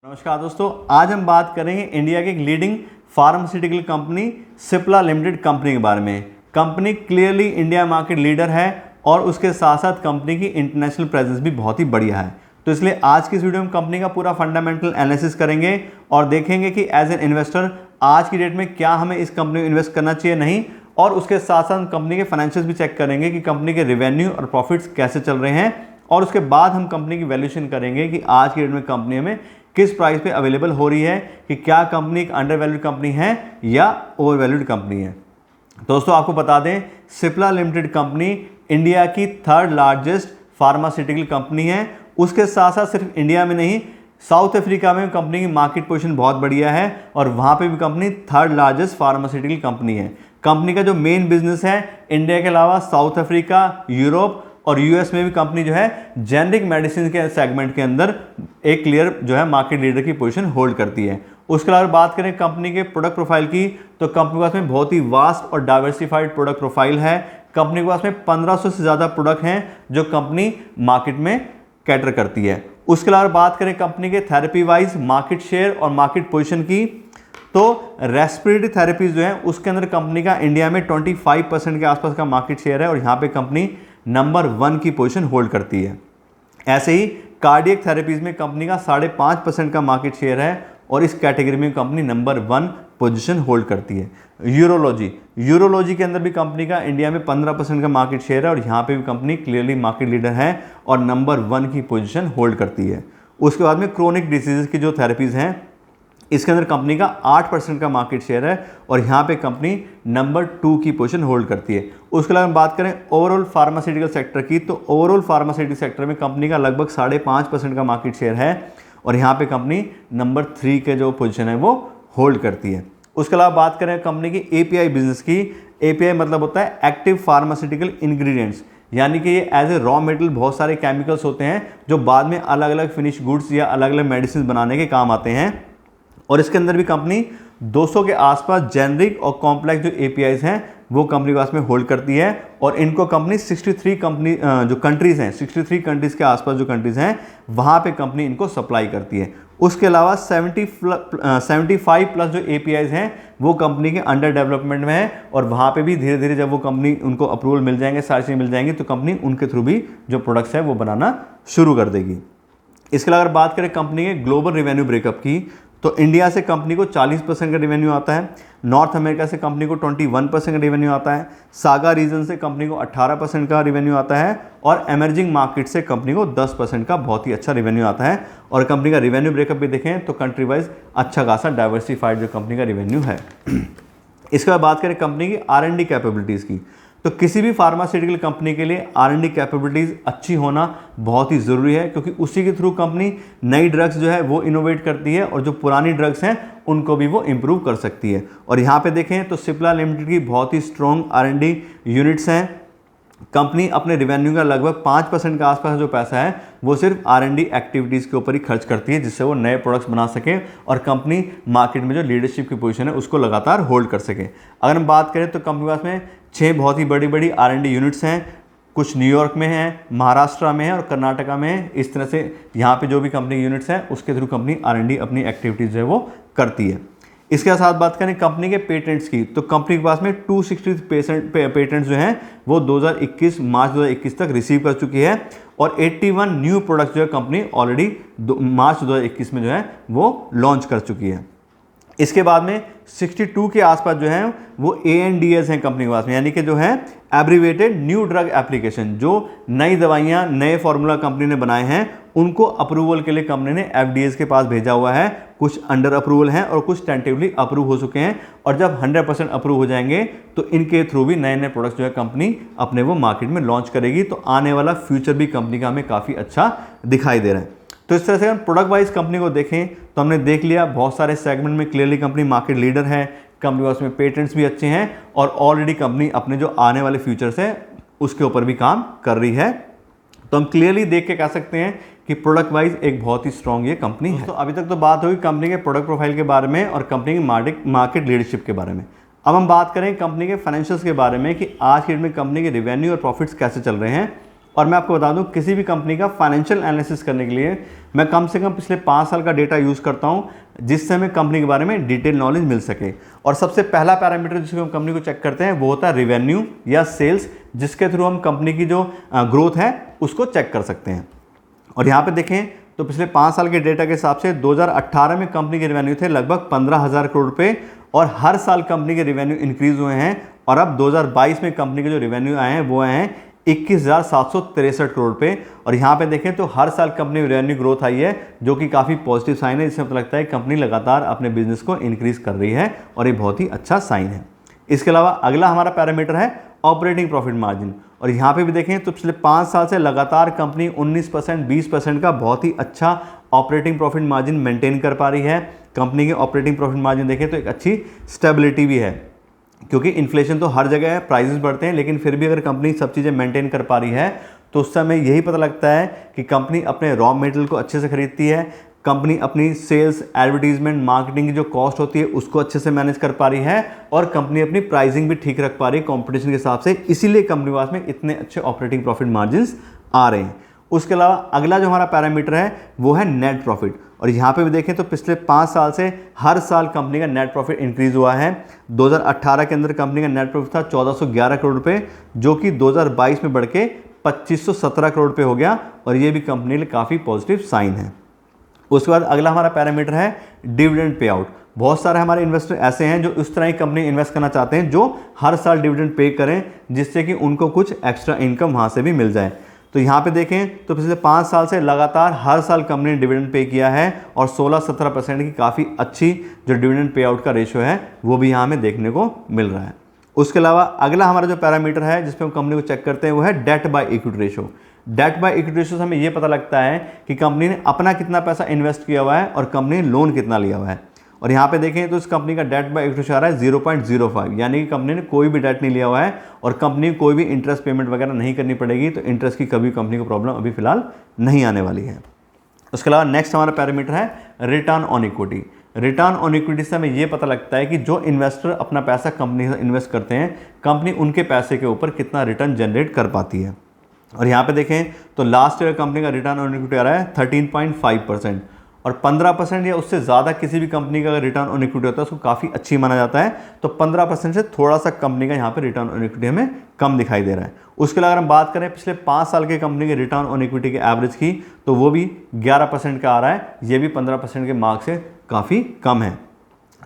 नमस्कार दोस्तों, आज हम बात करेंगे इंडिया की एक leading pharmaceutical company Cipla limited company के बारे में। Company clearly India market leader है और उसके साथ साथ कंपनी की इंटरनेशनल प्रेजेंस भी बहुत ही बढ़िया है। तो इसलिए आज की इस वीडियो में कंपनी का पूरा फंडामेंटल एनालिसिस करेंगे और देखेंगे कि एज एन इन्वेस्टर आज की डेट में क्या हमें इस कंपनी में इन्वेस्ट करना चाहिए नहीं, और उसके साथ साथ कंपनी के फाइनेंशियल्स भी चेक करेंगे कि कंपनी के रेवेन्यू और प्रॉफिट्स कैसे चल रहे हैं, और उसके बाद हम कंपनी की वैल्यूएशन करेंगे कि आज की डेट में कंपनी में किस प्राइस पे अवेलेबल हो रही है, कि क्या कंपनी एक अंडर वैल्यूड कंपनी है या ओवर वैल्यूड कंपनी है। दोस्तों आपको बता दें, सिप्ला लिमिटेड कंपनी इंडिया की थर्ड लार्जेस्ट फार्मास्यूटिकल कंपनी है। उसके साथ साथ सिर्फ इंडिया में नहीं, साउथ अफ्रीका में कंपनी की मार्केट पोजीशन बहुत बढ़िया है और वहाँ पे भी company third largest pharmaceutical company है। कंपनी का जो मेन बिजनेस है इंडिया के अलावा साउथ अफ्रीका, यूरोप और यूएस में भी कंपनी जो है जेनरिक मेडिसिन के सेगमेंट के अंदर एक क्लियर जो है मार्केट लीडर की पोजीशन होल्ड करती है। उसके अलावा बात करें कंपनी के प्रोडक्ट प्रोफाइल की, तो कंपनी के पास में बहुत ही वास्ट और डाइवर्सिफाइड प्रोडक्ट प्रोफाइल है। कंपनी के पास में 1500 से ज़्यादा प्रोडक्ट हैं जो कंपनी मार्केट में कैटर करती है। उसके अलावा बात करें कंपनी के थेरेपी वाइज मार्केट शेयर और मार्केट पोजीशन की, तो रेस्पिरेटरी थेरेपीज जो है उसके अंदर कंपनी का इंडिया में 25% के आसपास का मार्केट शेयर है और यहाँ पे कंपनी नंबर 1 की पोजीशन होल्ड करती है। ऐसे ही कार्डियक थेरेपीज में कंपनी का 5.5% का मार्केट शेयर है और इस कैटेगरी में कंपनी नंबर 1 पोजीशन होल्ड करती है। यूरोलॉजी के अंदर भी कंपनी का इंडिया में 15% का मार्केट शेयर है और यहाँ पे भी कंपनी क्लियरली मार्केट लीडर है और नंबर 1 की पोजीशन होल्ड करती है। उसके बाद में क्रोनिक डिसीजेज की जो थेरेपीज हैं इसके अंदर कंपनी का 8% का मार्केट शेयर है और यहाँ पे कंपनी नंबर 2 की पोजीशन होल्ड करती है। उसके अलावा हम बात करें ओवरऑल फार्मास्यूटिकल सेक्टर की, तो ओवरऑल फार्मास्यूटिकल सेक्टर में कंपनी का लगभग 5.5% का मार्केट शेयर है और यहाँ पे कंपनी नंबर 3 के जो पोजीशन है वो होल्ड करती है। उसके अलावा बात करें कंपनी की एपीआई बिजनेस की, एपीआई मतलब होता है एक्टिव फार्मास्यूटिकल इंग्रेडिएंट्स, यानी कि ये एज ए रॉ मटेरियल बहुत सारे केमिकल्स होते हैं जो बाद में अलग अलग फिनिश गुड्स या अलग अलग मेडिसिन बनाने के काम आते हैं। और इसके अंदर भी कंपनी 200 के आसपास जेनरिक और कॉम्प्लेक्स जो एपीआईज हैं वो कंपनी के पास में होल्ड करती है और इनको कंपनी 63 कंपनी जो कंट्रीज़ हैं 63 कंट्रीज़ के आसपास जो कंट्रीज़ हैं वहाँ पे कंपनी इनको सप्लाई करती है। उसके अलावा 75 प्लस जो एपीआईज हैं वो कंपनी के अंडर डेवलपमेंट में है और वहाँ पे भी धीरे धीरे जब वो कंपनी उनको अप्रूवल मिल जाएंगे, सारी चीज़ें मिल जाएंगी, तो कंपनी उनके थ्रू भी जो प्रोडक्ट्स है वो बनाना शुरू कर देगी। इसके अलावा अगर बात करें कंपनी के ग्लोबल रेवेन्यू ब्रेकअप की, तो इंडिया से कंपनी को 40% का रेवेन्यू आता है, नॉर्थ अमेरिका से कंपनी को 21% का रेवेन्यू आता है, सागा रीजन से कंपनी को 18% का रेवेन्यू आता है और एमर्जिंग मार्केट से कंपनी को 10% का बहुत ही अच्छा रेवेन्यू आता है। और कंपनी का रेवेन्यू ब्रेकअप भी देखें तो कंट्री वाइज अच्छा खासा डाइवर्सिफाइड जो कंपनी का रेवेन्यू है। इसके बाद बात करें कंपनी की R&D कैपेबिलिटीज़ की, तो किसी भी फार्मास्यूटिकल कंपनी के लिए R&D कैपेबिलिटीज़ अच्छी होना बहुत ही ज़रूरी है, क्योंकि उसी के थ्रू कंपनी नई ड्रग्स जो है वो इनोवेट करती है और जो पुरानी ड्रग्स हैं उनको भी वो इम्प्रूव कर सकती है। और यहाँ पे देखें तो सिप्ला लिमिटेड की बहुत ही स्ट्रॉन्ग R&D यूनिट्स हैं। कंपनी अपने रेवेन्यू का लगभग 5% के आसपास जो पैसा है वो सिर्फ R&D एक्टिविटीज़ के ऊपर ही खर्च करती है, जिससे वो नए प्रोडक्ट्स बना सके और कंपनी मार्केट में जो लीडरशिप की पोजीशन है उसको लगातार होल्ड कर सके। अगर हम बात करें तो कंपनी के पास में 6 बहुत ही बड़ी बड़ी R&D यूनिट्स हैं, कुछ न्यूयॉर्क में हैं, महाराष्ट्र में है और कर्नाटका में है। इस तरह से यहाँ पे जो भी कंपनी यूनिट्स हैं उसके थ्रू कंपनी R&D अपनी एक्टिविटीज़ जो है वो करती है। इसके साथ बात करें कंपनी के पेटेंट्स की, तो कंपनी के पास में 260 पेटेंट्स जो हैं वो मार्च 2021 तक रिसीव कर चुकी है और 81 न्यू प्रोडक्ट्स जो है कंपनी ऑलरेडी मार्च 2021 में जो है वो लॉन्च कर चुकी है। इसके बाद में 62 के आसपास जो है वो ANDAs हैं कंपनी के पास में, यानी कि जो है एब्रीवेटेड न्यू ड्रग एप्लीकेशन, जो नई दवाइयाँ नए फार्मूला कंपनी ने बनाए हैं उनको अप्रूवल के लिए कंपनी ने FDAs के पास भेजा हुआ है। कुछ अंडर अप्रूवल हैं और कुछ टेंटेटिवली अप्रूव हो चुके हैं और जब 100% अप्रूव हो जाएंगे तो इनके थ्रू भी नए नए प्रोडक्ट्स जो है कंपनी अपने वो मार्केट में लॉन्च करेगी। तो आने वाला फ्यूचर भी कंपनी का हमें काफ़ी अच्छा दिखाई दे रहा है। तो इस तरह से हम प्रोडक्ट वाइज कंपनी को देखें तो हमने देख लिया बहुत सारे सेगमेंट में क्लियरली कंपनी मार्केट लीडर है, कंपनी के पास में पेटेंट्स भी अच्छे हैं और ऑलरेडी कंपनी अपने जो आने वाले फ्यूचर्स है उसके ऊपर भी काम कर रही है। तो हम क्लियरली देख के कह सकते हैं कि प्रोडक्ट वाइज एक बहुत ही स्ट्रॉन्ग ये कंपनी है। तो अभी तक तो बात हुई कंपनी के प्रोडक्ट प्रोफाइल के बारे में और कंपनी की मार्केट लीडरशिप के बारे में। अब हम बात करें कंपनी के फाइनेंशियल्स के बारे में कि आज की डेट में कंपनी के रेवेन्यू और प्रॉफिट्स कैसे चल रहे हैं। और मैं आपको बता दूं, किसी भी कंपनी का फाइनेंशियल एनालिसिस करने के लिए मैं कम से कम पिछले 5 साल का डेटा यूज़ करता हूं, जिससे हमें कंपनी के बारे में डिटेल नॉलेज मिल सके। और सबसे पहला पैरामीटर जिसको हम कंपनी को चेक करते हैं वो होता है रेवेन्यू या सेल्स, जिसके थ्रू हम कंपनी की जो ग्रोथ है उसको चेक कर सकते हैं। और यहाँ पे देखें तो पिछले 5 साल के डेटा के हिसाब से 2018 में कंपनी के रेवेन्यू थे लगभग 15,000 करोड़ रुपये, और हर साल कंपनी के रेवेन्यू इंक्रीज हुए हैं। और अब 2022 में कंपनी के जो रेवेन्यू आए हैं वो आए हैं 21,763 करोड़ रुपये। और यहाँ पे देखें तो हर साल कंपनी में रेवेन्यू ग्रोथ आई है, जो कि काफ़ी पॉजिटिव साइन है, जिससे पता लगता है कंपनी लगातार अपने बिजनेस को इंक्रीज कर रही है, और ये बहुत ही अच्छा साइन है। इसके अलावा अगला हमारा पैरामीटर है ऑपरेटिंग प्रॉफिट मार्जिन। और यहाँ पे भी देखें तो पिछले 5 साल से लगातार कंपनी 19%, 20% का बहुत ही अच्छा ऑपरेटिंग प्रॉफिट मार्जिन मेंटेन कर पा रही है। कंपनी के ऑपरेटिंग प्रॉफिट मार्जिन देखें तो एक अच्छी स्टेबिलिटी भी है, क्योंकि इन्फ्लेशन तो हर जगह है, प्राइसेस बढ़ते हैं, लेकिन फिर भी अगर कंपनी सब चीज़ें मेंटेन कर पा रही है तो उस समय यही पता लगता है कि कंपनी अपने रॉ मटेरियल को अच्छे से खरीदती है, कंपनी अपनी सेल्स, एडवर्टीजमेंट, मार्केटिंग की जो कॉस्ट होती है उसको अच्छे से मैनेज कर पा रही है, और कंपनी अपनी प्राइसिंग भी ठीक रख पा रही है कंपटीशन के हिसाब से, इसीलिए कंपनी के पास में इतने अच्छे ऑपरेटिंग प्रॉफिट मार्जिन्स आ रहे हैं। उसके अलावा अगला जो हमारा पैरामीटर है वो है नेट प्रॉफिट। और यहाँ पे भी देखें तो पिछले 5 साल से हर साल कंपनी का नेट प्रॉफिट इंक्रीज हुआ है। 2018 के अंदर कंपनी का नेट प्रॉफिट था 1411 करोड़ रुपये, जो कि 2022 में बढ़ के 2517 करोड़ रुपये हो गया, और ये भी कंपनी के लिए काफ़ी पॉजिटिव साइन है। उसके बाद अगला हमारा पैरामीटर है डिविडेंड पे आउट। बहुत सारे हमारे इन्वेस्टर ऐसे हैं जो इस तरह की कंपनी इन्वेस्ट करना चाहते हैं जो हर साल डिविडेंड पे करें, जिससे कि उनको कुछ एक्स्ट्रा इनकम वहाँ से भी मिल जाए। तो यहाँ पे देखें तो पिछले 5 साल से लगातार हर साल कंपनी ने डिविडेंड पे किया है, और 16-17% की काफ़ी अच्छी जो डिविडेंड पे आउट का रेशियो है वो भी यहाँ हमें देखने को मिल रहा है। उसके अलावा अगला हमारा जो पैरामीटर है जिसपे हम कंपनी को चेक करते हैं वो है debt by equity ratio. Debt by equity ratio से हमें ये पता लगता है कि कंपनी ने अपना कितना पैसा इन्वेस्ट किया हुआ है और कंपनी ने लोन कितना लिया हुआ है। और यहाँ पे देखें तो इस कंपनी का डेट बाय इक्विटी रेशो आ रहा है 0.05, यानी कि कंपनी ने कोई भी डेट नहीं लिया हुआ है, और कंपनी को कोई भी इंटरेस्ट पेमेंट वगैरह नहीं करनी पड़ेगी, तो इंटरेस्ट की कभी कंपनी को प्रॉब्लम अभी फिलहाल नहीं आने वाली है। उसके अलावा नेक्स्ट हमारा पैरामीटर है return on equity. Return on equity से हमें ये पता लगता है कि जो इन्वेस्टर अपना पैसा कंपनी से इन्वेस्ट करते हैं, कंपनी उनके पैसे के ऊपर कितना रिटर्न जनरेट कर पाती है। और यहाँ पे देखें तो लास्ट ईयर कंपनी का रिटर्न ऑन इक्विटी आ रहा है 13.5%, और 15% या उससे ज़्यादा किसी भी कंपनी का अगर रिटर्न ऑन इक्विटी होता है उसको काफ़ी अच्छी माना जाता है। तो 15% से थोड़ा सा कंपनी का यहाँ पे रिटर्न ऑन इक्विटी हमें कम दिखाई दे रहा है। उसके अलावा अगर हम बात करें पिछले 5 साल के कंपनी के रिटर्न ऑन इक्विटी के एवरेज की, तो वो भी 11% का आ रहा है, ये भी 15% के मार्क से काफ़ी कम है।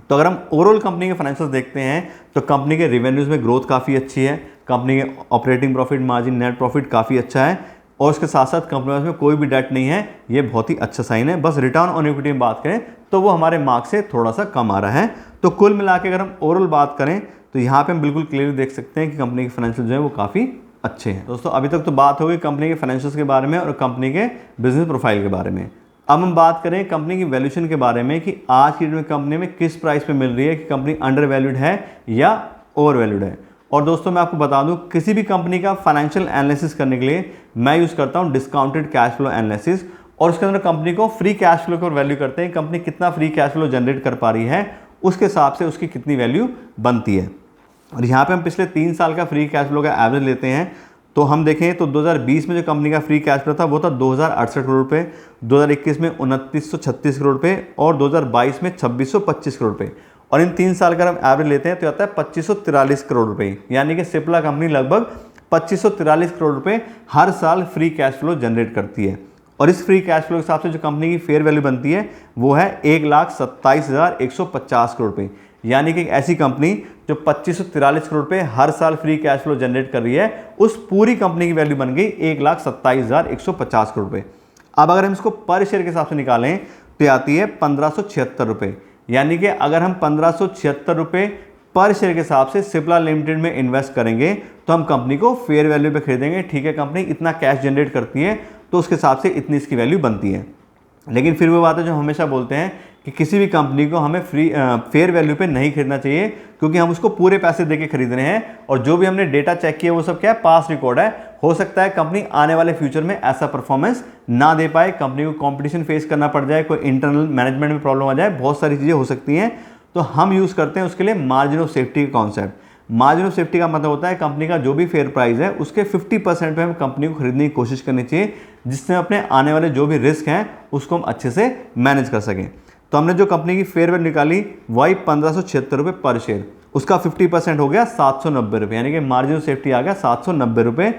तो अगर हम ओवरऑल कंपनी के फाइनेंशियल्स देखते हैं तो कंपनी के रेवेन्यूज़ में ग्रोथ काफ़ी अच्छी है, कंपनी के operating profit margin, net profit काफ़ी अच्छा है, और उसके साथ साथ कंपनी में कोई भी डेट नहीं है, ये बहुत ही अच्छा साइन है। बस रिटर्न ऑन इक्विटी में बात करें तो वो हमारे मार्क से थोड़ा सा कम आ रहा है। तो कुल मिला के अगर हम ओवरऑल बात करें तो यहाँ पे हम बिल्कुल क्लियरली देख सकते हैं कि कंपनी के फाइनेंशियल जो है वो काफ़ी अच्छे हैं। दोस्तों अभी तक तो बात हो गई कंपनी के फाइनेंशियल्स के बारे में और कंपनी के बिजनेस प्रोफाइल के बारे में। अब हम बात करें कंपनी की वैल्यूएशन के बारे में कि आज की डेट में कंपनी में किस प्राइस पे मिल रही है, कि कंपनी अंडर वैल्यूड है या ओवर वैल्यूड है। और दोस्तों मैं आपको बता दूं, किसी भी कंपनी का फाइनेंशियल एनालिसिस करने के लिए मैं यूज़ करता हूं डिस्काउंटेड कैश फ्लो एनालिसिस, और उसके अंदर कंपनी को फ्री कैश फ्लो को वैल्यू करते हैं, कंपनी कितना फ्री कैश फ्लो जनरेट कर पा रही है उसके हिसाब से उसकी कितनी वैल्यू बनती है। और यहाँ पे हम पिछले 3 साल का फ्री कैश फ्लो का एवरेज लेते हैं, तो हम देखें तो 2020 में जो कंपनी का फ्री कैश फ्लो था वो था 2068 करोड़ रुपये, 2021 में 2936 करोड़ रुपये, और 2022 में 2625 करोड़ रुपये। और इन 3 साल का हम एवरेज लेते हैं तो आता है 2543 करोड़ रुपये, यानी कि सिप्ला कंपनी लगभग 2543 करोड़ रुपये हर साल फ्री कैश फ्लो जनरेट करती है। और इस फ्री कैश फ्लो के हिसाब से जो कंपनी की फेयर वैल्यू बनती है वो है 1,27,150 करोड़ रुपये, यानी कि एक ऐसी कंपनी जो 2543 करोड़ रुपये हर साल फ्री कैश फ्लो जनरेट कर रही है, उस पूरी कंपनी की वैल्यू बन गई 1,27,150 करोड़ रुपये। अब अगर हम इसको पर शेयर के हिसाब से निकालें तो आती है 1576 रुपये, यानी कि अगर हम 1576 रुपये पर शेयर के हिसाब से सिप्ला लिमिटेड में इन्वेस्ट करेंगे तो हम कंपनी को फेयर वैल्यू पे खरीदेंगे। ठीक है, कंपनी इतना कैश जनरेट करती है तो उसके हिसाब से इतनी इसकी वैल्यू बनती है। लेकिन फिर वो बात है जो हमेशा बोलते हैं कि किसी भी कंपनी को हमें फेयर वैल्यू पे नहीं खरीदना चाहिए, क्योंकि हम उसको पूरे पैसे देके खरीद रहे हैं, और जो भी हमने डेटा चेक किया वो सब क्या है, पास्ट रिकॉर्ड है। हो सकता है कंपनी आने वाले फ्यूचर में ऐसा परफॉर्मेंस ना दे पाए, कंपनी को कंपटीशन फेस करना पड़ जाए, कोई इंटरनल मैनेजमेंट में प्रॉब्लम आ जाए, बहुत सारी चीज़ें हो सकती हैं। तो हम यूज़ करते हैं उसके लिए मार्जिन ऑफ सेफ्टी का कॉन्सेप्ट। मार्जिन ऑफ सेफ्टी का मतलब होता है कंपनी का जो भी फेयर प्राइस है उसके 50% पे हम कंपनी को खरीदने की कोशिश करनी चाहिए, जिससे अपने आने वाले जो भी रिस्क हैं उसको हम अच्छे से मैनेज कर सकें। तो हमने जो कंपनी की फेयर वैल्यू निकाली वही 1576 रुपये पर शेयर, उसका 50% हो गया 790 रुपये, यानी कि मार्जिन ऑफ सेफ्टी आ गया 790 रुपये।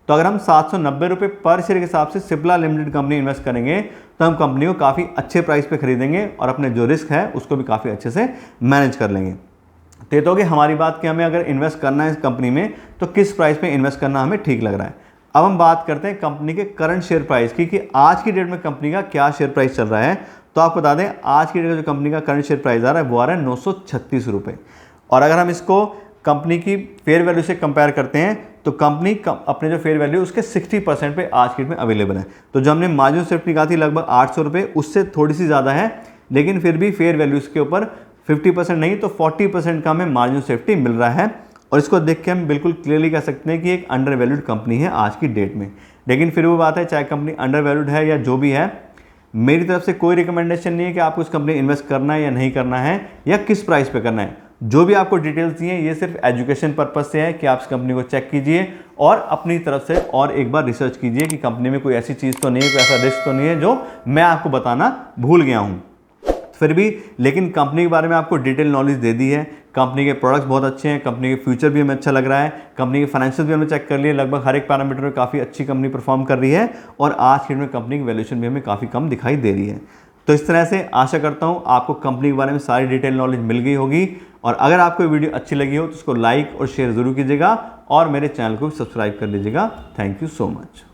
तो अगर हम 790 रुपये पर शेयर के हिसाब से सिप्ला लिमिटेड कंपनी इन्वेस्ट करेंगे तो हम कंपनी को काफ़ी अच्छे प्राइस पे खरीदेंगे और अपने जो रिस्क है उसको भी काफ़ी अच्छे से मैनेज कर लेंगे। तो ये तो होगी हमारी बात कि हमें अगर इन्वेस्ट करना है इस कंपनी में तो किस प्राइस पे इन्वेस्ट करना हमें ठीक लग रहा है। अब हम बात करते हैं कंपनी के करंट शेयर प्राइस की कि आज की डेट में कंपनी का क्या शेयर प्राइस चल रहा है। तो आपको बता दें आज की डेट में जो कंपनी का करंट शेयर प्राइस आ रहा है वो आ रहा है 936 रुपये। और अगर हम इसको कंपनी की फेयर वैल्यू से कंपेयर करते हैं तो कंपनी अपने जो फेयर वैल्यू उसके 60% पे आज की डेट में अवेलेबल है। तो जो हमने मार्जिन ऑफ सेफ्टी निकाली थी लगभग 800 रुपये, उससे थोड़ी सी ज़्यादा है, लेकिन फिर भी फेयर वैल्यू के ऊपर 50% नहीं तो 40% का हमें मार्जिन ऑफ सेफ्टी मिल रहा है। और इसको देख के हम बिल्कुल क्लियरली कह सकते हैं कि एक अंडर वैल्यूड कंपनी है आज की डेट में। लेकिन फिर वो बात है, चाहे कंपनी अंडर वैल्यूड है या जो भी है, मेरी तरफ से कोई रिकमेंडेशन नहीं है कि आपको इस कंपनी में इन्वेस्ट करना है या नहीं करना है या किस प्राइस पे करना है। जो भी आपको डिटेल्स दिए ये सिर्फ एजुकेशन पर्पज से है कि आप इस कंपनी को चेक कीजिए और अपनी तरफ से और एक बार रिसर्च कीजिए कि कंपनी में कोई ऐसी चीज़ तो नहीं है, कोई ऐसा रिस्क तो नहीं है जो मैं आपको बताना भूल गया हूँ। फिर भी लेकिन कंपनी के बारे में आपको डिटेल नॉलेज दे दी है। कंपनी के प्रोडक्ट्स बहुत अच्छे हैं, कंपनी के फ्यूचर भी हमें अच्छा लग रहा है, कंपनी के फाइनेंशियल भी हमने चेक कर लिए, लगभग हर एक पैरामीटर में काफ़ी अच्छी कंपनी परफॉर्म कर रही है और आज की डेट में कंपनी की वैल्यूएशन भी हमें काफ़ी कम दिखाई दे रही है। तो इस तरह से आशा करता हूँ आपको कंपनी के बारे में सारी डिटेल नॉलेज मिल गई होगी। और अगर आपको ये वीडियो अच्छी लगी हो तो उसको लाइक और शेयर ज़रूर कीजिएगा और मेरे चैनल को सब्सक्राइब कर लीजिएगा। Thank you so much.